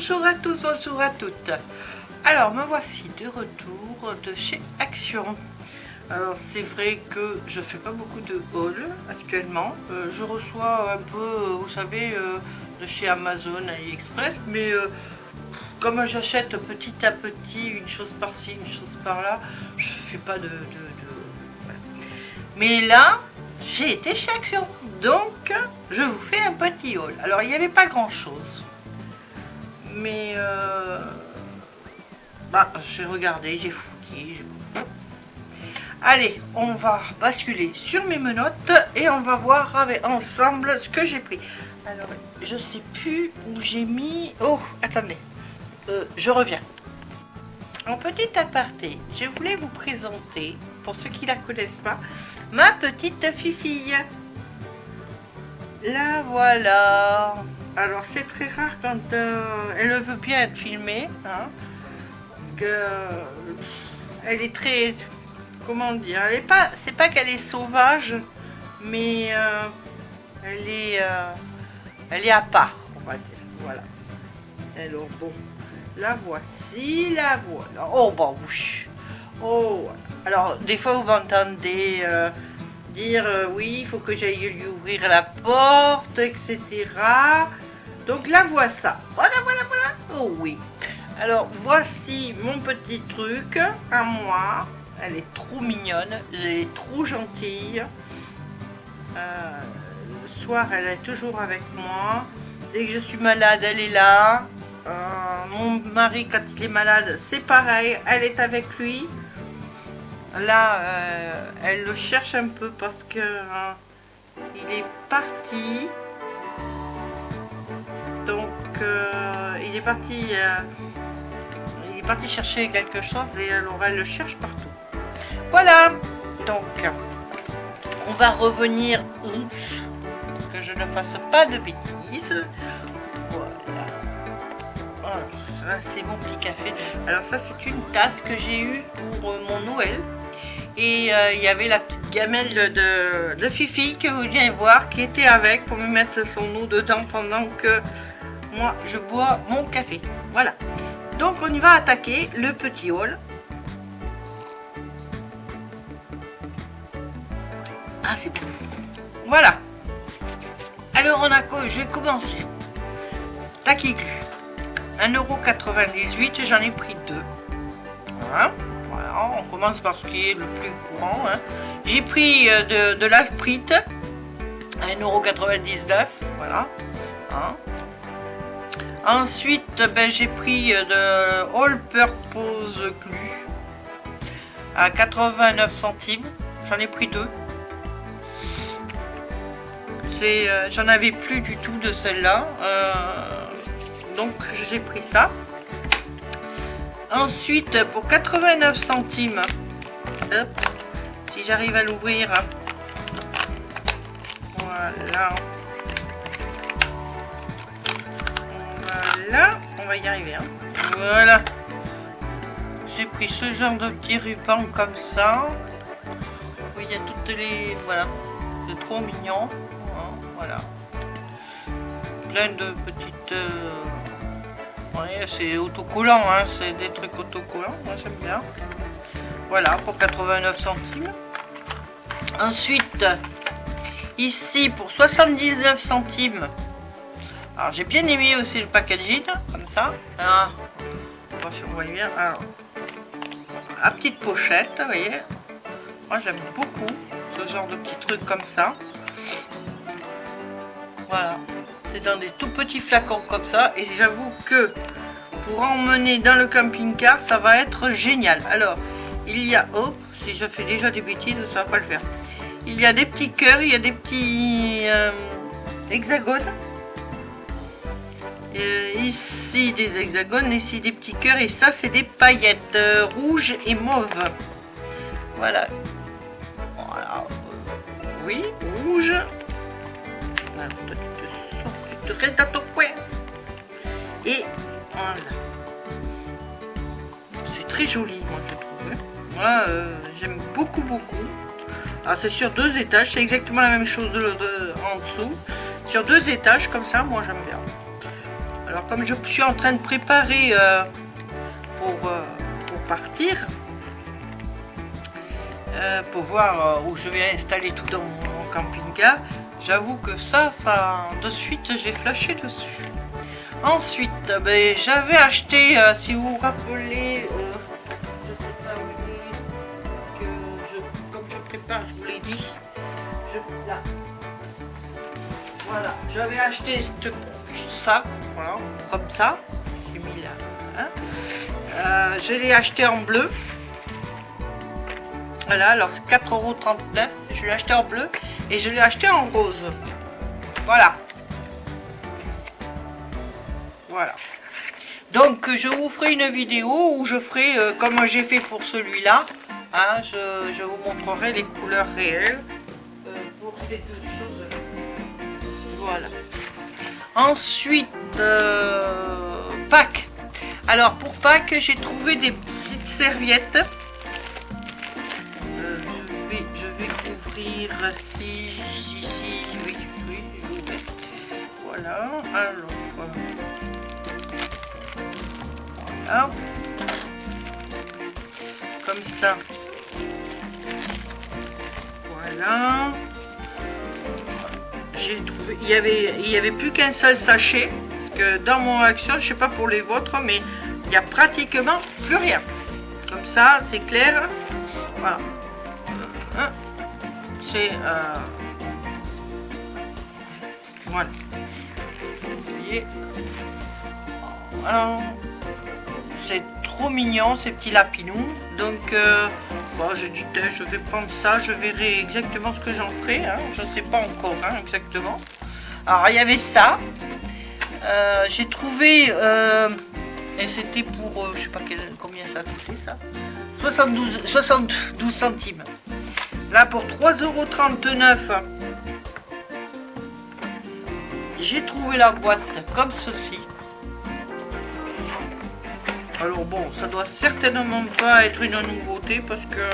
Bonjour à tous, bonjour à toutes. Alors me voici de retour de chez Action. Alors c'est vrai que je fais pas beaucoup de hauls actuellement. Je reçois un peu, vous savez, de chez Amazon, AliExpress, mais comme j'achète petit à petit une chose par-ci, une chose par-là, je fais pas de... Voilà. Mais là, j'ai été chez Action, donc je vous fais un petit haul. Alors il n'y avait pas grand-chose, mais j'ai regardé, j'ai fouillé. Allez, on va basculer sur mes menottes et on va voir ensemble ce que j'ai pris. Alors, je sais plus où j'ai mis... Oh, attendez, je reviens. En petit aparté, je voulais vous présenter, pour ceux qui la connaissent pas, ma petite fifille. La voilà. Alors, c'est très rare quand elle veut bien être filmée, hein, elle est très... Comment dire, c'est pas qu'elle est sauvage, mais elle est à part, on va dire. Voilà. Alors bon, la voici, la voilà. Oh bah oui. Oh. Alors des fois vous m'entendez dire oui, il faut que j'aille lui ouvrir la porte, etc. Donc la voilà. Voilà. Oh oui. Alors voici mon petit truc à moi. Elle est trop mignonne, elle est trop gentille. Le soir, elle est toujours avec moi. Dès que je suis malade, elle est là. Mon mari, quand il est malade, c'est pareil, elle est avec lui. Là, elle le cherche un peu parce que il est parti. Donc, il est parti chercher quelque chose et alors elle le cherche partout. Voilà, donc on va revenir, que je ne fasse pas de bêtises. Voilà, ça c'est mon petit café. Alors ça c'est une tasse que j'ai eue pour mon Noël. Et il y avait la petite gamelle de Fifi que vous venez voir qui était avec pour me mettre son eau dedans pendant que moi je bois mon café. Voilà, donc on y va attaquer le petit haul. Ah c'est bon. Voilà. Alors je vais commencer. Taki Glu. 1,98 €, j'en ai pris 2. Voilà. On commence par ce qui est le plus courant. Hein. J'ai pris de la frite. 1,99 €. Voilà. Hein. Ensuite, j'ai pris de All Purpose Glu à 89 centimes. J'en ai pris 2. J'en avais plus du tout de celle-là, donc j'ai pris ça. Ensuite, pour 89 centimes, hop, si j'arrive à l'ouvrir, voilà, on va y arriver. Hein. Voilà, j'ai pris ce genre de petits rubans comme ça. Oui, il y a toutes les, voilà, c'est trop mignon. Voilà, plein de petites ouais, c'est autocollant, hein, c'est des trucs autocollants, moi j'aime bien. Voilà, pour 89 centimes. Ensuite, ici pour 79 centimes, alors j'ai bien aimé aussi le packaging comme ça. Ah, on va voir si on voit bien. Alors, à petite pochette, vous voyez, moi j'aime beaucoup ce genre de petits trucs comme ça. Voilà, c'est dans des tout petits flacons comme ça et j'avoue que pour emmener dans le camping-car ça va être génial. Alors il y a, oh, si je fais déjà des bêtises ça va pas le faire. Il y a des petits cœurs, il y a des petits hexagones. Ici des hexagones, ici des petits cœurs et ça c'est des paillettes rouges et mauves. Voilà. Voilà. Oui, rouge. Tu restes dans ton coin. Et voilà. C'est très joli, moi je trouve. Moi, j'aime beaucoup. Alors c'est sur 2 étages, c'est exactement la même chose en dessous. Sur 2 étages comme ça, moi j'aime bien. Alors comme je suis en train de préparer pour partir, pour voir où je vais installer tout dans mon camping-car, j'avoue que ça de suite j'ai flashé dessus. Ensuite, ben, j'avais acheté, si vous vous rappelez, je sais pas où il est, que comme je prépare, je vous l'ai dit, là. Voilà, j'avais acheté ça, voilà, comme ça, j'ai mis là, hein. Je l'ai acheté en bleu. Voilà, alors c'est 4,39 €, je l'ai acheté en bleu et je l'ai acheté en rose. Voilà. Voilà. Donc je vous ferai une vidéo où je ferai comme j'ai fait pour celui-là. Hein, je vous montrerai les couleurs réelles pour ces deux choses. Voilà. Ensuite, Pâques. Alors pour Pâques, j'ai trouvé des petites serviettes. Je vais couvrir si, oui, voilà, alors, voilà, comme ça, voilà, j'ai trouvé, il y avait plus qu'un seul sachet, parce que dans mon action, je sais pas pour les vôtres, mais il n'y a pratiquement plus rien, comme ça, c'est clair, voilà. C'est voilà, vous voyez, c'est trop mignon ces petits lapinous. Donc bon, je dis je vais prendre ça, je verrai exactement ce que j'en ferai, hein. Je ne sais pas encore, hein, exactement. Alors il y avait ça, j'ai trouvé et c'était pour je sais pas combien ça a coûté, ça 72 centimes. Là pour 3,39 €, j'ai trouvé la boîte comme ceci. Alors bon, ça doit certainement pas être une nouveauté parce que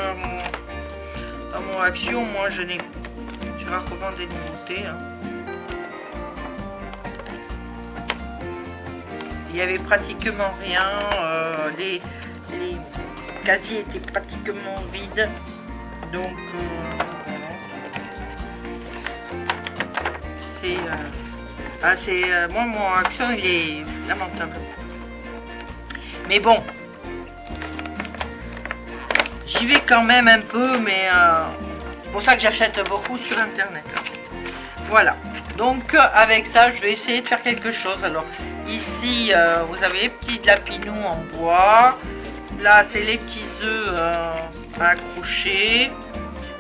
dans mon action, moi je rarement des nouveautés. Hein. Il y avait pratiquement rien, les casiers étaient pratiquement vides. Donc c'est moi mon action il est lamentable, mais bon j'y vais quand même un peu, mais c'est pour ça que j'achète beaucoup sur internet. Voilà, donc avec ça je vais essayer de faire quelque chose. Alors ici vous avez les petits lapinous en bois, là c'est les petits œufs accrochés.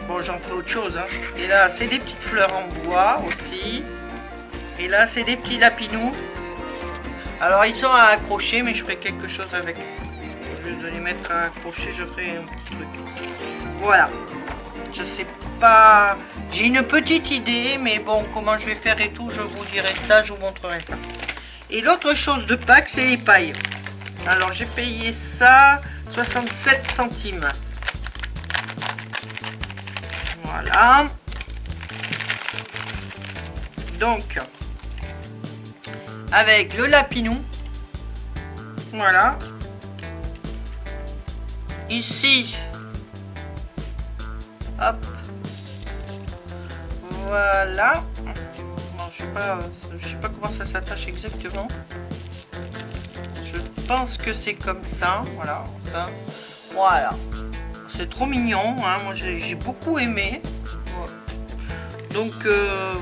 Bon, j'en ferai autre chose, hein. Et là c'est des petites fleurs en bois aussi, et là c'est des petits lapinous. Alors ils sont à accrocher, mais je ferai quelque chose avec. Au lieu de les mettre à accrocher, je ferai un petit truc. Voilà, je sais pas, j'ai une petite idée, mais bon, comment je vais faire et tout, je vous dirai ça, je vous montrerai ça. Et l'autre chose de Pâques, c'est les pailles. Alors j'ai payé ça 67 centimes. Voilà. Donc, avec le lapinou. Voilà. Ici. Hop. Voilà. Bon, je sais pas comment ça s'attache exactement. Je pense que c'est comme ça. Voilà. Enfin, voilà. C'est trop mignon, hein. Moi j'ai beaucoup aimé. Voilà. Donc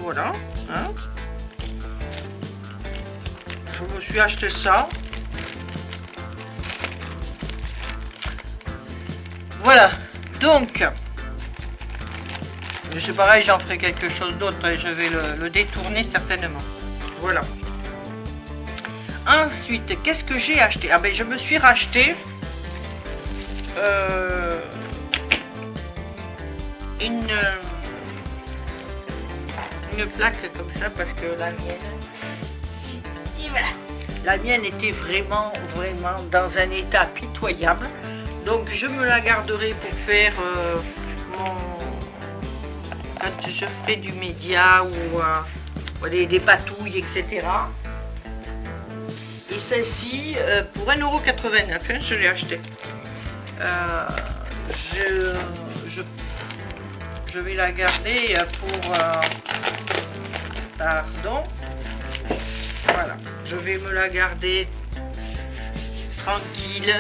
voilà, hein. Je me suis acheté ça. Voilà, donc c'est pareil, j'en ferai quelque chose d'autre et je vais le détourner certainement. Voilà. Ensuite, qu'est-ce que j'ai acheté? Ah ben je me suis racheté une plaque comme ça, parce que la mienne, la mienne était vraiment dans un état pitoyable. Donc je me la garderai pour faire quand je ferai du média ou des patouilles, etc. Et celle-ci, pour 1,89 €, hein, je l'ai acheté. Je vais la garder pour... pardon. Voilà. Je vais me la garder tranquille.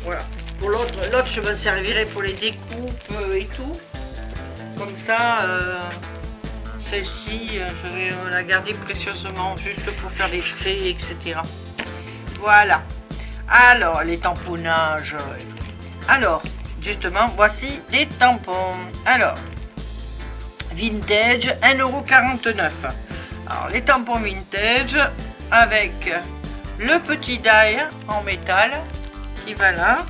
Voilà. Pour l'autre, je me servirai pour les découpes et tout. Comme ça, celle-ci, je vais la garder précieusement, juste pour faire des traits, etc. Voilà. Alors, les tamponnages. Alors, justement, voici les tampons. Alors, vintage, 1,49 €. Alors, les tampons vintage avec le petit die en métal qui va là.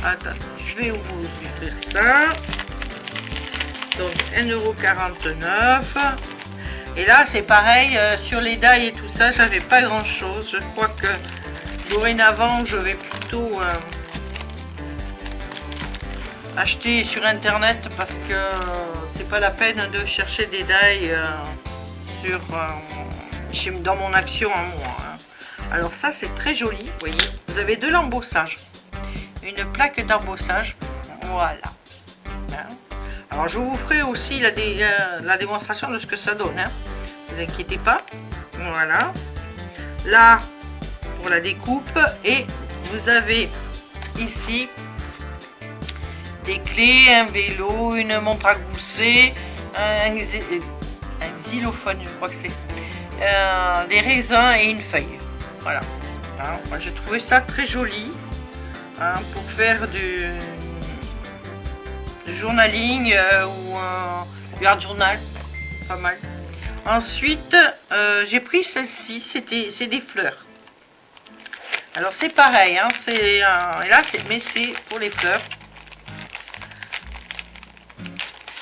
Attends, je vais vous ouvrir ça. Donc 1,49 €. Et là c'est pareil, sur les die et tout ça, j'avais pas grand chose. Je crois que dorénavant je vais plutôt acheter sur internet parce que c'est pas la peine de chercher des die dans mon action à moi. Hein. Alors ça c'est très joli, vous voyez. Vous avez de l'embossage, une plaque d'embossage, voilà. Hein. Alors je vous ferai aussi la démonstration de ce que ça donne, hein. Ne vous inquiétez pas. Voilà. Là pour la découpe, et vous avez ici des clés, un vélo, une montre à gousset, un xylophone, je crois que c'est, des raisins et une feuille. Voilà. Hein, moi j'ai trouvé ça très joli, hein, pour faire du journaling ou du hard journal, pas mal. Ensuite, j'ai pris celle-ci, c'est des fleurs. Alors c'est pareil, hein, et là mais c'est pour les fleurs.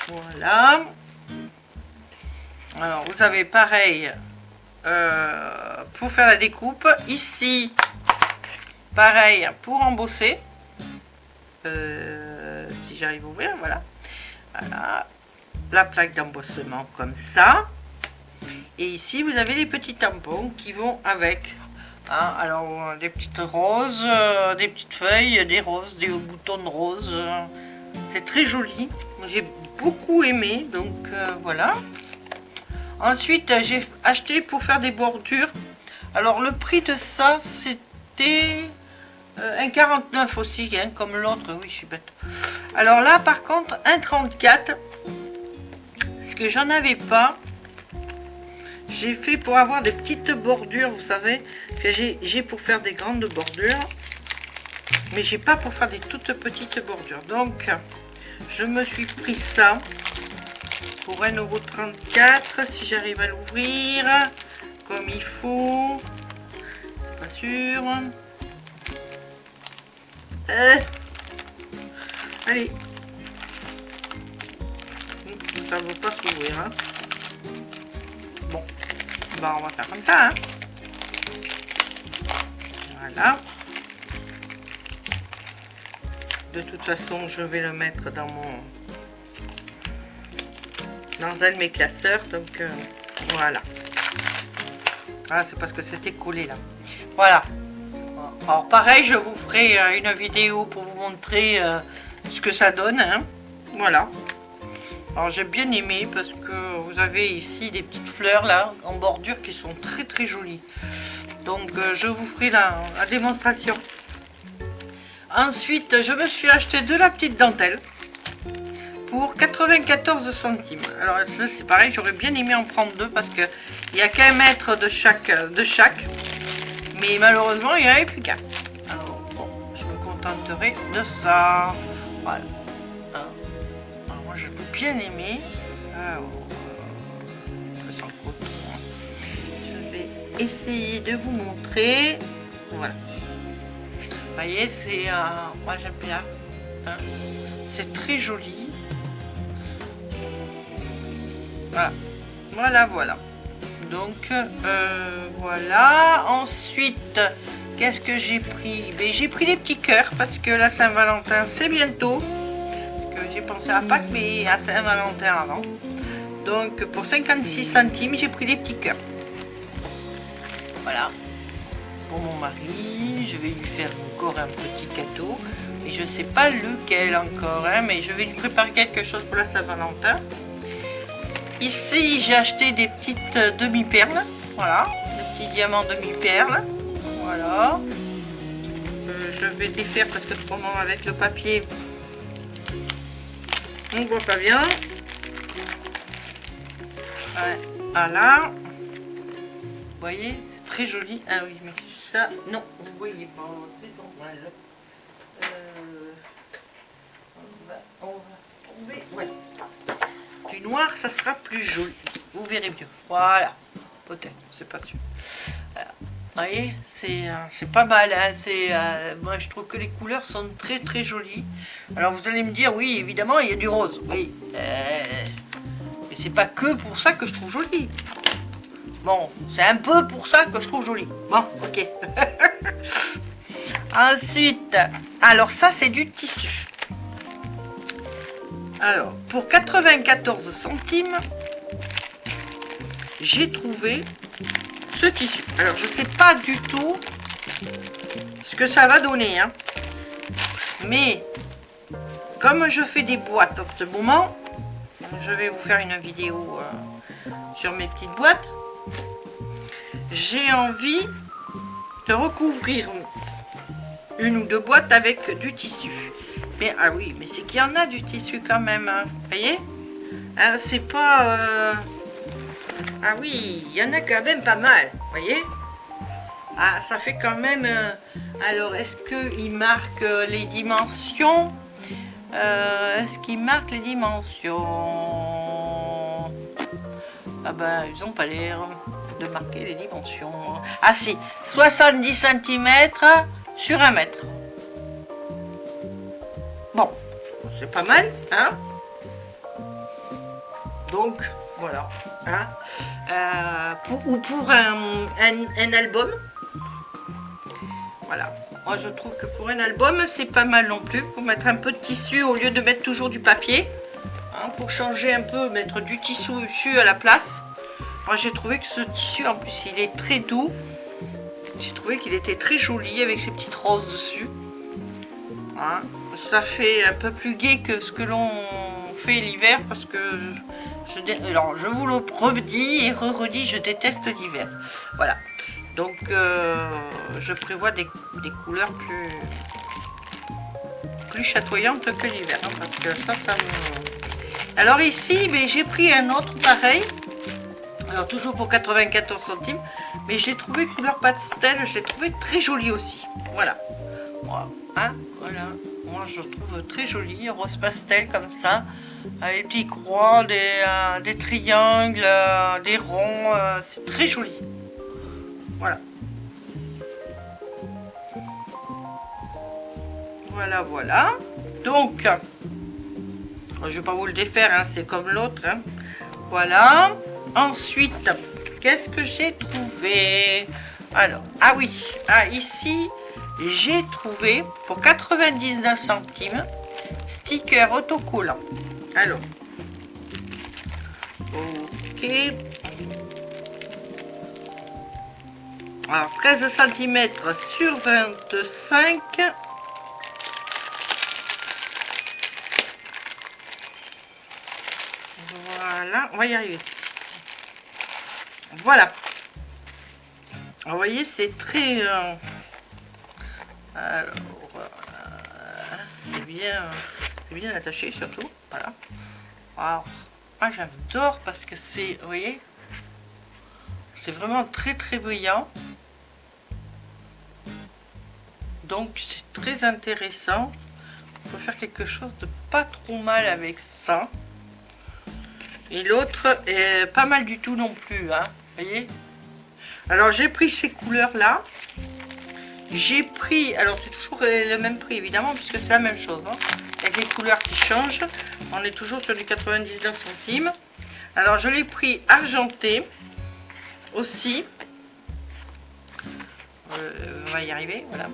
Voilà. Alors vous avez pareil pour faire la découpe. Ici, pareil pour embosser. Si j'arrive à ouvrir, voilà. Voilà. La plaque d'embossement comme ça. Et ici, vous avez les petits tampons qui vont avec. Hein, alors, des petites roses, des petites feuilles, des roses, des boutons de roses. C'est très joli. J'ai beaucoup aimé, donc voilà. Ensuite, j'ai acheté pour faire des bordures. Alors, le prix de ça, c'était 1,49 € aussi, hein, comme l'autre. Oui, je suis bête. Alors là, par contre, 1,34 €. Parce que j'en avais pas. J'ai fait pour avoir des petites bordures, vous savez. Que j'ai pour faire des grandes bordures. Mais j'ai pas pour faire des toutes petites bordures. Donc, je me suis pris ça. Pour 1,34 € si j'arrive à l'ouvrir comme il faut. C'est pas sûr. Allez. Ça ne veut pas s'ouvrir. Hein. Bon. Bah, on va faire comme ça. Hein. Voilà. De toute façon, je vais le mettre dans un de mes classeurs. Donc, voilà. Voilà, c'est parce que c'était collé là. Voilà. Alors pareil, je vous ferai une vidéo pour vous montrer ce que ça donne. Hein. Voilà. Alors j'ai bien aimé parce que vous avez ici des petites fleurs là en bordure qui sont très très jolies. Donc je vous ferai la démonstration. Ensuite, je me suis acheté de la petite dentelle pour 94 centimes. Alors c'est pareil, j'aurais bien aimé en prendre deux parce que il n'y a qu'un mètre de chaque. Mais malheureusement, il n'y en avait plus qu'un. Alors, bon, je me contenterai de ça. Voilà. Alors, moi, j'ai bien aimé. Sans coton. Je vais essayer de vous montrer. Voilà. Vous voyez, c'est... moi, j'aime bien. Hein. C'est très joli. Voilà. Voilà, voilà. Donc voilà. Ensuite, qu'est-ce que j'ai pris? J'ai pris des petits cœurs parce que la Saint-Valentin c'est bientôt. Parce que j'ai pensé à Pâques mais à Saint-Valentin avant. Donc pour 56 centimes j'ai pris des petits cœurs. Voilà. pour mon mari. Je vais lui faire encore un petit cadeau. Et je sais pas lequel encore, hein, mais je vais lui préparer quelque chose pour la Saint-Valentin. Ici, j'ai acheté des petites demi-perles. Voilà, des petits diamants demi-perles. Voilà. Je vais défaire parce que autrement avec le papier, on ne voit pas bien. Ouais, voilà. Vous voyez, c'est très joli. Ah oui, mais ça, non, vous voyez pas, c'est normal. On va tomber. Ouais. Du noir, ça sera plus joli. Vous verrez mieux. Voilà. Peut-être, c'est pas sûr. Voilà. Vous voyez, c'est pas mal. Hein. Moi, je trouve que les couleurs sont très très jolies. Alors, vous allez me dire, oui, évidemment, il y a du rose. Oui. Mais c'est pas que pour ça que je trouve joli. Bon, c'est un peu pour ça que je trouve joli. Bon, ok. Ensuite, alors ça, c'est du tissu. Alors, pour 94 centimes, j'ai trouvé ce tissu. Alors, je ne sais pas du tout ce que ça va donner. Hein. Mais, comme je fais des boîtes en ce moment, je vais vous faire une vidéo sur mes petites boîtes. J'ai envie de recouvrir une ou deux boîtes avec du tissu. Mais ah oui, mais c'est qu'il y en a du tissu quand même, hein. Vous voyez, hein, c'est pas... Ah oui, il y en a quand même pas mal, vous voyez. Ah, ça fait quand même... Alors, est-ce qu'il marque les dimensions? Est-ce qu'il marque les dimensions? Ah ben, ils n'ont pas l'air de marquer les dimensions. Ah si, 70 cm sur 1 mètre. Bon, c'est pas mal, hein? Donc, voilà. Hein? Pour un album. Voilà. Moi, je trouve que pour un album, c'est pas mal non plus. Pour mettre un peu de tissu au lieu de mettre toujours du papier. Hein, pour changer un peu, mettre du tissu à la place. Moi, j'ai trouvé que ce tissu, en plus, il est très doux. J'ai trouvé qu'il était très joli avec ces petites roses dessus. Hein? Ça fait un peu plus gai que ce que l'on fait l'hiver parce que alors je vous le redis et redis, je déteste l'hiver. Voilà. Donc je prévois des couleurs plus chatoyantes que l'hiver. Hein, parce que ça me... Alors ici, j'ai pris un autre pareil. Alors toujours pour 94 centimes. Mais je l'ai trouvé couleur pastel. Je l'ai trouvé très joli aussi. Voilà. Voilà. Hein, voilà. Moi je trouve très joli, rose pastel comme ça, avec des petits croix, des triangles, des ronds, c'est très joli. Voilà. Voilà, voilà. Donc, je vais pas vous le défaire, hein, c'est comme l'autre. Hein. Voilà. Ensuite, qu'est-ce que j'ai trouvé? Alors, ah oui, ici... J'ai trouvé pour 99 centimes sticker autocollant. Alors, ok. Alors 13 cm sur 25. Voilà, on va y arriver. Voilà. Vous voyez, c'est très... Alors, c'est bien attaché surtout, voilà. Wow. Moi j'adore parce que c'est, vous voyez, c'est vraiment très très brillant. Donc c'est très intéressant. On peut faire quelque chose de pas trop mal avec ça. Et l'autre est pas mal du tout non plus, hein, vous voyez. Alors j'ai pris ces couleurs là. J'ai pris, alors c'est toujours le même prix évidemment, puisque c'est la même chose, hein, avec les couleurs qui changent. On est toujours sur du 99 centimes. Alors je l'ai pris argenté aussi. On va y arriver, voilà.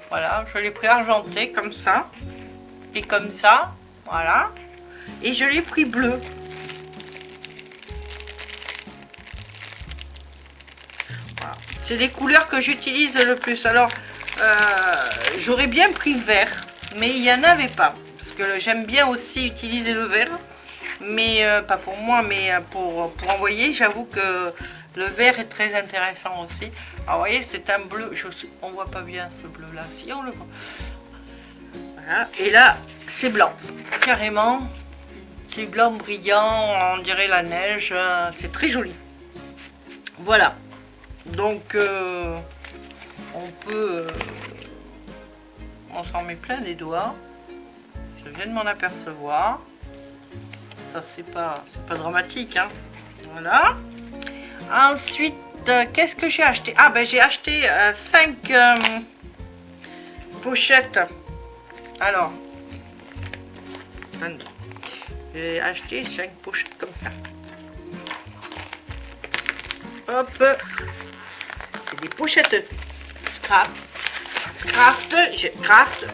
Voilà, je l'ai pris argenté comme ça. Et comme ça, voilà. Et je l'ai pris bleu. Voilà. C'est les couleurs que j'utilise le plus. Alors, j'aurais bien pris vert, mais il n'y en avait pas. Parce que j'aime bien aussi utiliser le vert. Mais pas pour moi, mais pour envoyer, j'avoue que le vert est très intéressant aussi. Alors, vous voyez, c'est un bleu. On voit pas bien ce bleu-là. Si, on le voit. Voilà. Et là, c'est blanc. Carrément. C'est blanc brillant, on dirait la neige. C'est très joli. Voilà. Donc, on peut... on s'en met plein les doigts. Je viens de m'en apercevoir. Ça, c'est pas dramatique, hein. Voilà. Ensuite, qu'est-ce que j'ai acheté? Ah, ben, j'ai acheté 5 pochettes. Alors, attendez. J'ai acheté 5 pochettes comme ça. Hop. C'est des pochettes Craft,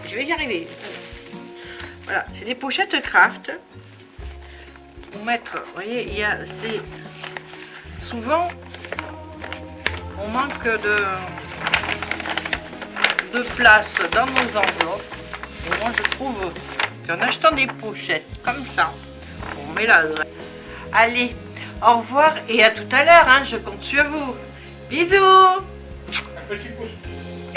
je vais y arriver. Voilà, c'est des pochettes Craft. Pour mettre, vous voyez, il y a, c'est souvent on manque de place dans nos enveloppes. Et moi je trouve qu'en achetant des pochettes comme ça, on met l'adresse. Allez, au revoir et à tout à l'heure, hein, je compte sur vous. Bisous. Un petit pouce.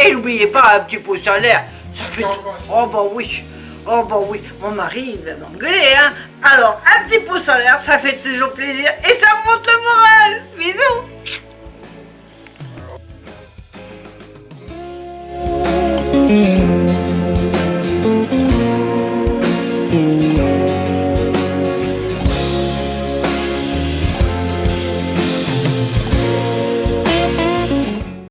Et n'oubliez pas un petit pouce en l'air. Ça fait... Oh bah oui. Oh bah oui, mon mari il va m'engueuler, hein. Alors, un petit pouce en l'air, ça fait toujours plaisir et ça monte le moral. Bisous.